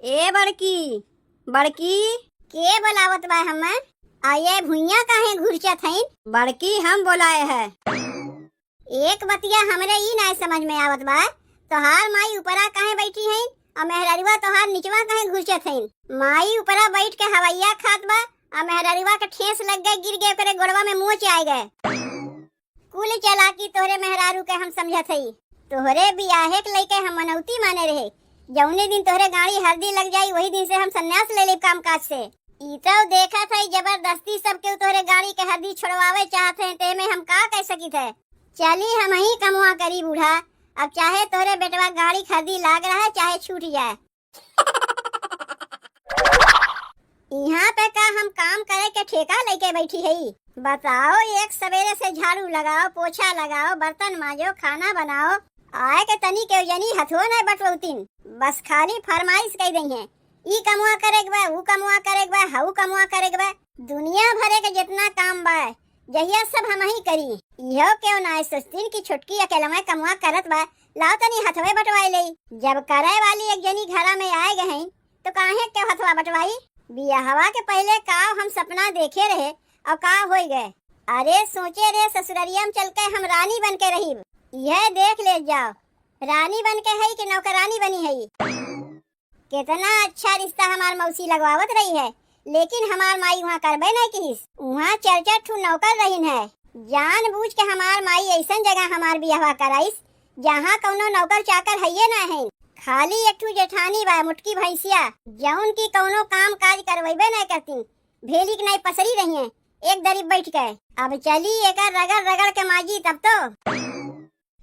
ए बड़की बड़की के बोलावत बा हमें? आये भुइया काहे घुरचत हईन? बड़की हम बोलाए है। एक बतिया हमरे ई नहीं समझ में आवत बा, तोहार माई ऊपरा काहे बैठी हईन और मेहरारुआ तोहार निचवा काहे घुरचत हईन? माई ऊपरा बैठ के हवैया खात बा और मेहरारुआ के ठेस लग गए, गिर गए, करे गोड़वा में मुँह आए गए। कुल चालाकी तोहरे मेहरारू के हम समझत हई। तोहरे बियाहे के लइके हम मनौती माने रहे। जौने दिन तोहरे गाड़ी हल्दी लग जाई वही दिन से हम संन्यास ले लेब काम काज से। ई तो देखा था जबरदस्ती सबके तोहरे गाड़ी के हल्दी छुड़वावे चाहते हैं, ते में हम का कह सकी थे। चली हम ही कमुआ करी बूढ़ा, अब चाहे तोहरे बेटवा गाड़ी हल्दी लाग रहा है चाहे छूट जाए। यहाँ पे का हम काम करे के ठेका लेके बैठी है? बताओ, एक सवेरे से झाड़ू लगाओ, पोछा लगाओ, बर्तन मांजो, खाना बनाओ, आए के तनी के जनी हथो नहीं बटवतीन, बस खाली फरमाइश कह दई है। ई कमुआ करेक बा, ऊ कमुआ करेक बा, हाउ कमुआ करेक बा। दुनिया भरे के जितना काम बा जहिया सब हम ही करी। इहो क्यों ना सोचतीन की छुटकी अकेला में कमुआ करत बा, लाओ तनी हथवे बटवाई ले। जब करे वाली एक जनी घरा में आए गए तो काहे के हथवा बटवाई? बियाहवा के पहले का हम सपना देखे रहे और का हो गए। अरे सोचे रे ससुररिया में चल के हम रानी बन के रही। यह देख ले जाओ, रानी बन के है कि नौकरानी बनी है। कितना अच्छा रिश्ता हमार मौसी लगवावत रही है, लेकिन हमार माई वहाँ करबे नहीं किस। वहाँ चर्चा ठू नौकर रही है। जानबूझ के हमार माई ऐसा जगह हमार बियाह कराइस जहाँ कौनो नौकर चाकर है ना है। खाली एक ठू जेठानी बा, मुटकी भैंसिया, जौन की कौनो काम काज करवेबे नहीं करती, भेली के नहीं पसरी रही है एक दरी बैठ के। अब चली एक रगड़ रगड़ के माजी तब तो।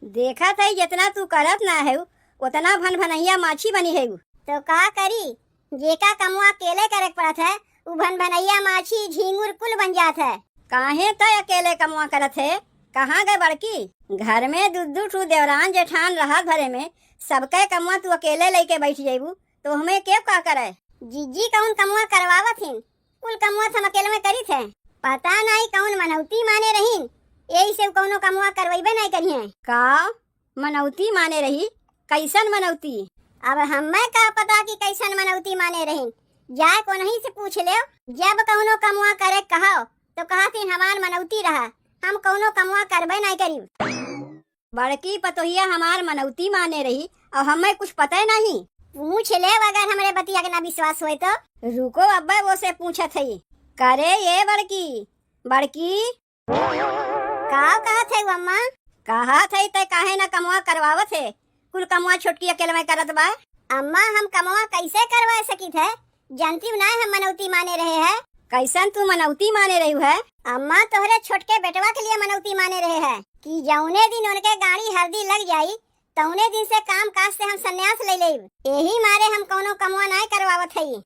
देखा था जितना तू करत ना है उतना भन भनैया माछी बनी है। तो का करी, जेका कमुआ अकेले करे पड़त है, उ भन भनैया माछी झींगुर कुल बन जात है। काहे तो अकेले कमुआ करत है? कहाँ गए बड़की? घर में दू ठू देवरान जेठान रहा घरे में, सबके कमुआ तू अकेले लेके बैठ जाइबू तो हमें के का करे? जीजी कौन कमुआ करवावत हिन? कुल कमुआ हम अकेले में करी थे। पता नहीं कौन मनौती माने रहीन, यही से कौनो कमुआ करवाइबे नहीं करी है। का मनौती माने रही? कैसन मनौती? अब हमें का पता कि कैसन मनौती माने रही। जाए को नहीं से पूछ ले। जब कौनो कमुआ करे कहो तो कहती हमार मनौती रहा, हम कौनो कमुआ करबे नहीं करी। बड़की पतोहिया हमार मनौती माने रही और हमें कुछ पता नहीं। पूछ ले, अगर हमारे बतिया के ना विश्वास हुए तो। रुको अब्बा वो से पूछा थी। करे ये बड़की बड़की का कहा थे अम्मा? कहा थे ते काहे ना कमुआ करवावत है? कुल कमुआ छोटकी अकेले में करत बा। अम्मा हम कमुआ कैसे करवा सकी थे? जानती ना हम मनौती माने रहे हैं। कैसन तू मनौती माने रही है? अम्मा तोहरे छोटके बेटवा के लिए मनौती माने रहे हैं कि जौने दिन उनके गाड़ी हल्दी लग जाई तौने दिन से काम काज से हम संन्यास ले लेब। यही मारे हम कौनो कमुआ नहीं करवावत हई।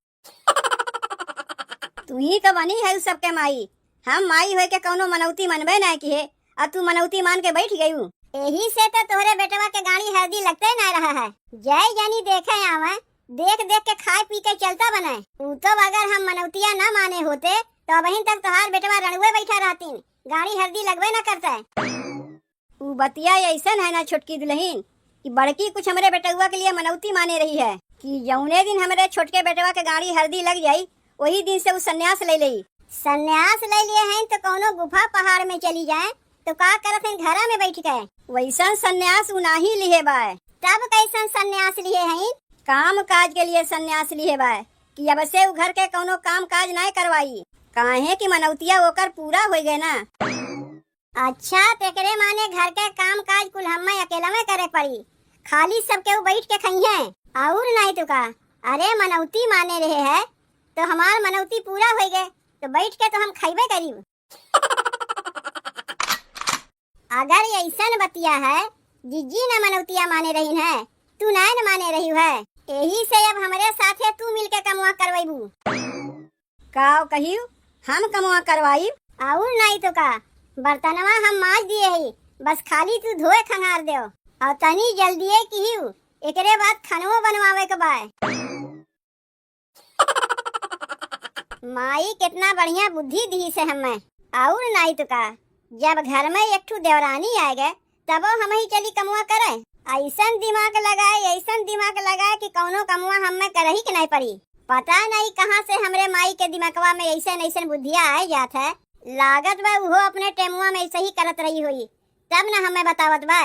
तू ही तो बनी है सबके माई। हम माई होए के कौनो मनौती मनबे नहीं की है और तू मनौती मान के बैठ गई। यही से तो तोहरे बेटवा के गाड़ी हल्दी लगते नहीं रहा है। जय जानी देखे आवे, देख देख के खाए पी के चलता बनाए। तू तो अगर हम मनौतिया न माने होते तो बहन तक तोहार बेटवा रणुए बैठा रहती, गाड़ी हल्दी लगवे न करता है। तू बतिया ऐसा है ना छोटकी दुल्हन कि बड़की कुछ हमारे बेटवा के लिए मनौती माने रही है कि जौने दिन हमारे छोटके बेटवा के गाड़ी हल्दी लग जाई वही दिन से वो संन्यास ले ली। संन्यास ले लिए हैं तो कौनो गुफा पहाड़ में चली जाए तो का करत हैं घरा में बैठ गए? वैसा संन्यास उनाही लिए बाय। तब कैसन संन्यास लिए हैं? काम काज के लिए संन्यास लिए बाय कि अब से घर के कोनो काम काज नहीं करवाई, काहे कि मनौतिया होकर पूरा हो गए ना। अच्छा तेकरे माने घर के काम काज कुल हमें अकेला में करे पड़ी, खाली सबके बैठ के खाई है और नहीं तो का? अरे मनौती माने रहे है तो हमार मनौती पूरा हो गए तो बैठ के तो हम खाइबे करी। अगर ऐसा बतिया है जीजी न मनौतिया माने रही है, तू न माने रही है, यही से अब हमारे साथे तू मिलके कमुआ करवाइबू। का कहियो हम कमुआ करवाई और नहीं तो का? बर्तनवा हम माज दिए ही, बस खाली तू धोए खंगार दे और तनी जल्दी की एकरे बाद खानवो बनवावे के बाय। माई कितना बढ़िया बुद्धि दी से हमें। और नहीं तो का? जब घर में एक ठू देवरानी आए गए तब हम ही चली कमुआ करे ऐसन दिमाग लगाए कि कौनो कमुआ हमें करही के नहीं पड़ी। पता नहीं कहाँ से हमरे माई के दिमागवा में ऐसन बुद्धिया आए जात है। लागत बा वो अपने टेमुआ में ऐसे ही करत रही हुई, तब न हमें बतावत बा।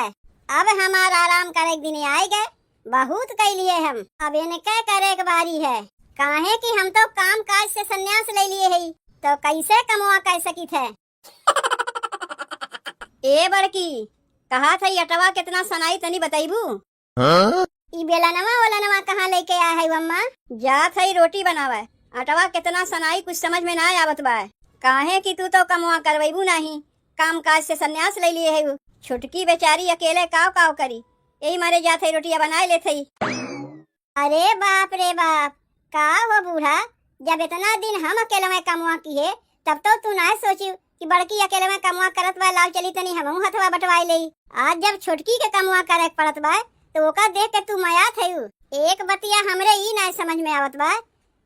अब हमारा आराम करे के दिन आए गए, बहुत कह लिए हम, अब इनके करे के बारी है। काहे कि हम तो काम काज से संन्यास ले लिए है, तो कैसे कमुआ कर सकी थे। ए बड़की, कहा था अटवा कितना सनाई तनी बताइबू? ई बेलनवा कहाँ लेके आया है अम्मा? जा थई रोटी बनावे, अटवा कितना सनाई कुछ समझ में ना आवत बा। काहे कि तू तो कमुआ करवैबू नहीं, काम काज से संन्यास ले लिए है। छुटकी बेचारी अकेले काव करी, यही मारे जा थई रोटिया बनाए ले थई। अरे बाप रे बाप, का हो बूढ़ा, जब इतना दिन हम अकेले में कमुआ की है, तब तो तू ना सोची कि बड़की अकेले में कमुआ करत बा, लाल चली तनी हमहू हथवा बटवाई ले। आज जब छोटकी के कमुआ करे पड़त बा तो ओका देख के तू माया थयू। एक बतिया हमरे ई ना समझ में आवत बा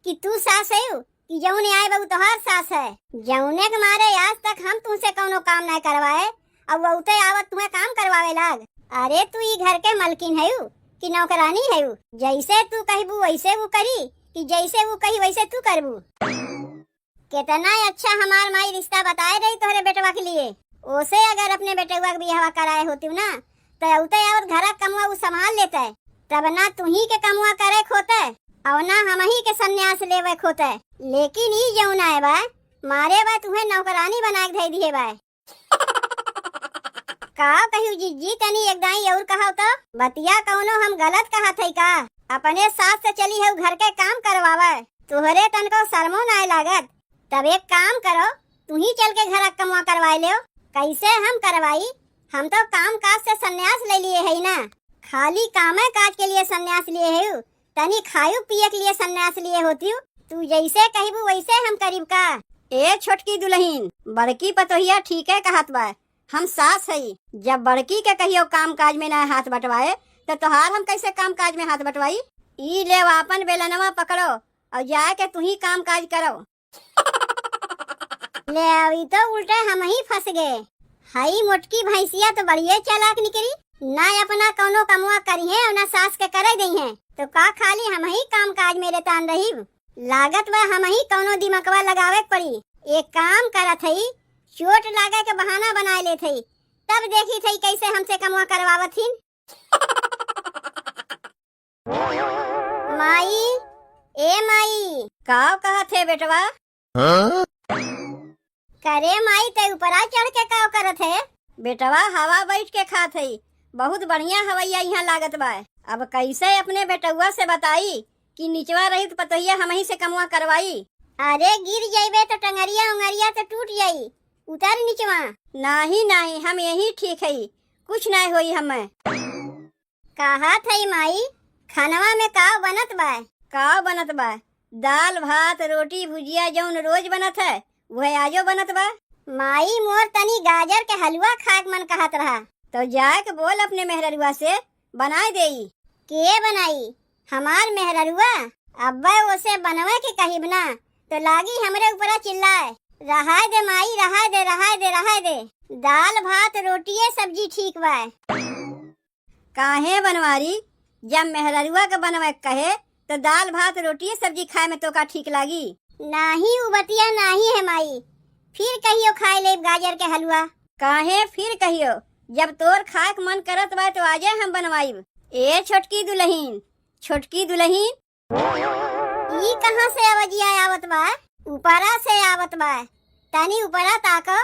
कि तू सास है कि जौने आए बहू तोहार सास है। जौने के मारे आज तक हम तुमसे कौनो काम नहीं करवाए, अब बहुते आवत तुम्हें काम करवावे लाग। अरे तू ई घर के मलकिन है कि नौकरानी है? जैसे तू कहबू वैसे वो करी, कि जैसे वो कही वैसे तू करबू। कितना अच्छा हमार माई रिश्ता बताए रही तोहरे बेटवा के लिए। ओसे अगर अपने बेटवा के बियाह कराए होती ना तो औते आवत घर कमुआ वो संभाल लेते, तब ना तू ही के कमुआ करे खोते और ना हम ही के संन्यास लेवे खोते। लेकिन ई जौन आए बा मारे बा तुम्हें नौकरानी बना के दे दिए बा। का कहू जीजी तनी एक दाई और कहा तो बतिया कौनो हम गलत कहा थे का? अपने सास से चली है घर के काम करवावे, तुहरे तन को शर्मो ना लागत। तब एक काम करो, तू ही चल के घर कमुआ करवाई ले। कैसे हम करवाई? हम तो काम काज से संन्यास ले लिए है ना, खाली काम काज के लिए संन्यास लिए है, तनी खायु पिए के लिए संन्यास लिए होती। तू जैसे कहबू वैसे हम करीब का। ए छोटकी दुल्हीन, बड़की पतोहिया ठीक है कहत बा, हम सास है। जब बड़की के कहियो काम काज में ना हाथ बटवाए तो तोहार हम कैसे काम काज में हाथ बटवाई? ई ले अपन बेलनवा पकड़ो और जाके तू ही काम काज करो। ले अभी तो उल्टे हम ही फंस गए। हाई मोटकी भैंसिया तो बढ़िया चालाक निकली, ना अपना कौनो कमुआ करी है और ना सास के करे दी है, तो का खाली हम ही काम काज मेरे तान रही। लागत बा हम ही कौनो दिमागवा लगावे पड़ी। एक काम करत हई, चोट लागे के बहाना बना ले थई, तब देखी थई कैसे हमसे कमुआ करवावत हिन। माई, ए माई, काव कहत है बेटवा? करे माई ते ऊपरा चढ़ के काव करत है? बेटवा हवा बैठ के खात है, बहुत बढ़िया हवैया यहाँ लागत बा। अब कैसे अपने बेटुआ से बताई कि निचवा रही तो पतोहिया हम ही से कमुआ करवाई। अरे गिर जाइबे तो टंगरिया उंगरिया तो टूट जाई, उतर निचवा। नहीं हम यही ठीक है, कुछ नहीं होई हमें। कहा थई माई, खानवा में काव बनत बा? काव बनत बा, दाल भात रोटी भुजिया जौन रोज बनत है वह आजो बनत बा। माई मोर तनी गाजर के हलवा खाक मन कहत रहा, तो जाए के बोल अपने मेहररुआ से बनाए देई। के बनाई? हमार मेहररुआ? अब्बा उसे बनवे के कहिब ना तो लागी हमरे ऊपर चिल्लाए। रहा दे माई, रहा दे, दाल भात रोटिये सब्जी ठीक बा। काहे बनवारी, जब मेहररुआ के बनवे कहे तो दाल भात रोटी सब्जी खाए में तो का ठीक लागी? नाही उबतिया नाही है माई, फिर कहियो खाए ले गाजर के हलवा। काहे फिर कहियो, जब तोर खाक मन करत बा तो आजे हम बनवाइब। ए छोटकी दुल्हीन, ई कहाँ से आवाजिया आवत बा? ऊपरा से आवत बा, तनी ऊपरा ताको।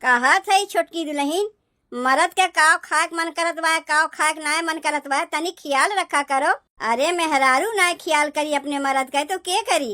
कहा थई छोटकी दुल्हीन, मरद के काव खाक मन करत बा, काव खाक नाय मन करत बा, तनी ख्याल रखा करो। अरे मेहरारू ना ख्याल करी अपने मरद का तो के करी?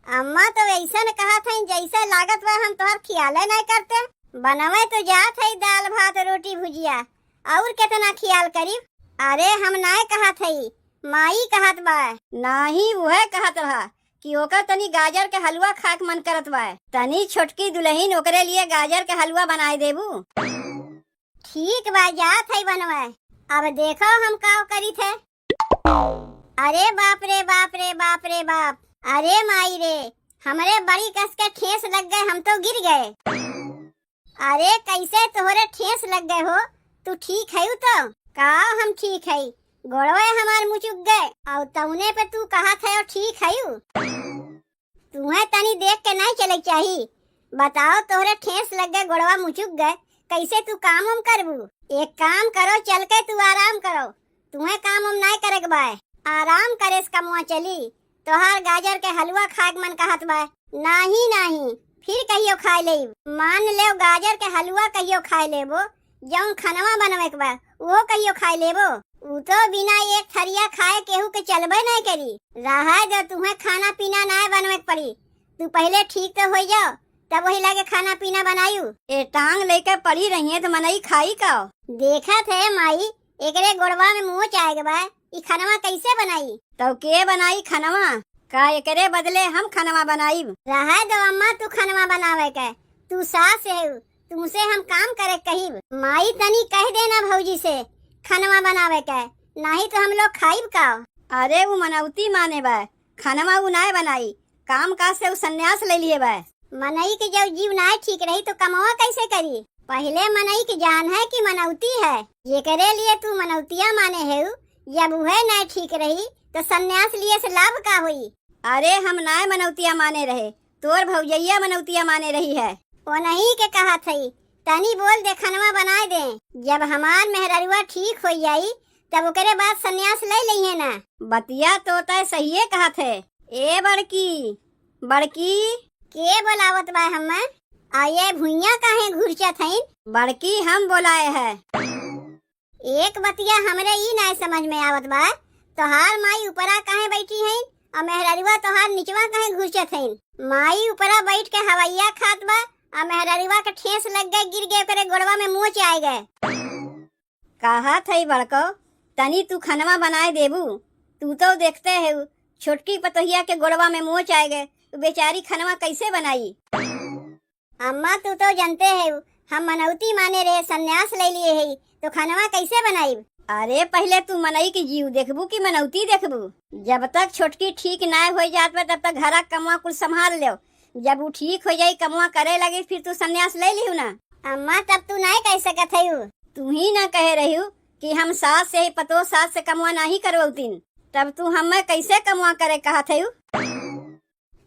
अम्मा तो ऐसा न कहा था जैसे लागत बा हम तोहर ख्याल नहीं करते। बनवे तो जात है दाल भात रोटी भुजिया, और कितना ख्याल करी? अरे हम नाय कहा थई, माई कहत बा। नाही वह कहत रहा कि ओकर तनी गाजर के हलवा खाक मन करत बा, तनी छोटकी दुल्हीन ओकरे लिए गाजर के हलवा बनाए देबू। ठीक बा, जात है बनवे। अब देखो हम काव करी थे। अरे बाप रे बाप रे बाप रे बाप, अरे माई रे, हमरे बड़ी कस के ठेस लग गए, हम तो गिर गए। अरे कैसे तोहरे ठेस लग गए हो? तू ठीक है तो? का हम ठीक है, गोड़वे हमार मुचुक गए और तौने पे तू कहा था और ठीक है। तुम्हें तनी देख के नहीं चले चाहिए। बताओ तोहरे ठेस लग गए, गोड़वा मुचुक गए, कैसे तू काम हम करबू? एक काम करो, चल के तू आराम करो। तुम्हें काम हम नहीं करे बाय, आराम करे इसका मुँह चली। तोहार गाजर के हलवा खाए मन कहत बाय। नहीं नहीं, फिर कहियो खाए ले। मान ले गाजर के हलवा कहियो खाए लेबो, जौन खनवा बनवे के बा वो कहियो खाए लेबो। उ तो बिना एक थरिया खाए केहू के चलबे नहीं करी। रहा जो तुम्हें खाना पीना नहीं बनवे के पड़ी। तू पहले ठीक तो हो जाओ, तब वही लगे खाना पीना बनायू। ए टांग लेके पड़ी रही है तो मनई खाई का? देखा थे माई, एकरे गोड़वा में मुँह चाहे बा, ई खनवा कैसे बनाई? तो के बनाई खनवा? का एकरे बदले हम खनवा बनाई? रहा दो अम्मा, तू खनवा बनावे के, तू सास है, तुमसे हम काम करे कही। माई तनी कह देना भौजी से खनवा बनावे के, नहीं तो हम लोग खाइब का। अरे वो मनौती माने बा, खनवा वो नाय बनाई, काम काज से वो सन्यास ले लिए बा। मनई के जब जीव नाय ठीक रही तो कमावा कैसे करी? पहले मनई की जान है कि मनौती है, ये करे लिए तू मनौतिया माने है। जब वह नाय ठीक रही तो सन्यास लिए से लाभ का हुई? अरे हम नाय मनौतिया माने रहे, तोर भौजैया मनौतिया माने रही है। वो नहीं के कहा थी, तनी बोल दे खनवा बना दे। जब हमार मेहररुआ ठीक हो जाई तब ओकरे बाद सन्यास ले लिये ना। बतिया तो तय सही कहा थे। ए बड़की बड़की, के बोलावत बा? हम आये भुइया काहे घुरचत हईन? बड़की हम बोलाए है। एक बतिया हमरे ई नहीं समझ में आवत बा, तोहार माई ऊपरा काहे बैठी हईन और मेहररुआ तोहार निचवा काहे घुरचत हईन? माई ऊपरा बैठ के हवैया खात बा और मेहररुआ के ठेस लग गए, गिर गए, करे गोड़वा में मुँह चाय गए। कहा थई बड़को, तनी तू खनवा बनाए देबू? तू तो देखते है छोटकी पतोहिया के गोड़वा में मुँह चाय गए, बेचारी खनवा कैसे बनाई? अम्मा तू तो जानते है हम मनौती माने रहे, सन्यास ले लिए है, तो खनवा कैसे बनाई? अरे पहले तू मनई की जीव देखबू कि मनौती देखबू? जब तक छोटकी ठीक ना हो जात बा तब तक घरा कमुआ कुल संभाल लो। जब वो ठीक हो जाई, कमुआ करे लगी, फिर तू सन्यास ले लिहू ना। अम्मा तब तू नहीं कह सकत है। तू ही ना कह रही कि हम सास से ही पतो सास से कमुआ नहीं करवतीन, तब तू हमें कैसे कमुआ करे कहा थे?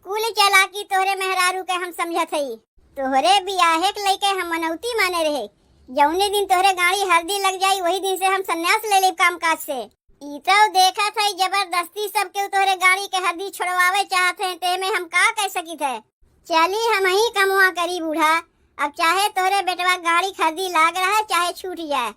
कुल चालाकी तोहरे मेहरारू के हम समझत हई। तोहरे बियाहे के लेके हम मनौती माने रहे, जौने दिन तोहरे गाड़ी हल्दी लग जाई वही दिन से हम सन्यास ले ले काम काज से। ई तो देखा था जबरदस्ती सबके तोहरे गाड़ी के हल्दी छोड़वावे चाहते हैं, ते में हम का कह सकी थे? चली हम ही कमुआ करी बूढ़ा, अब चाहे तोहरे बेटवा गाड़ी हल्दी लाग रहा है चाहे छूट जाए।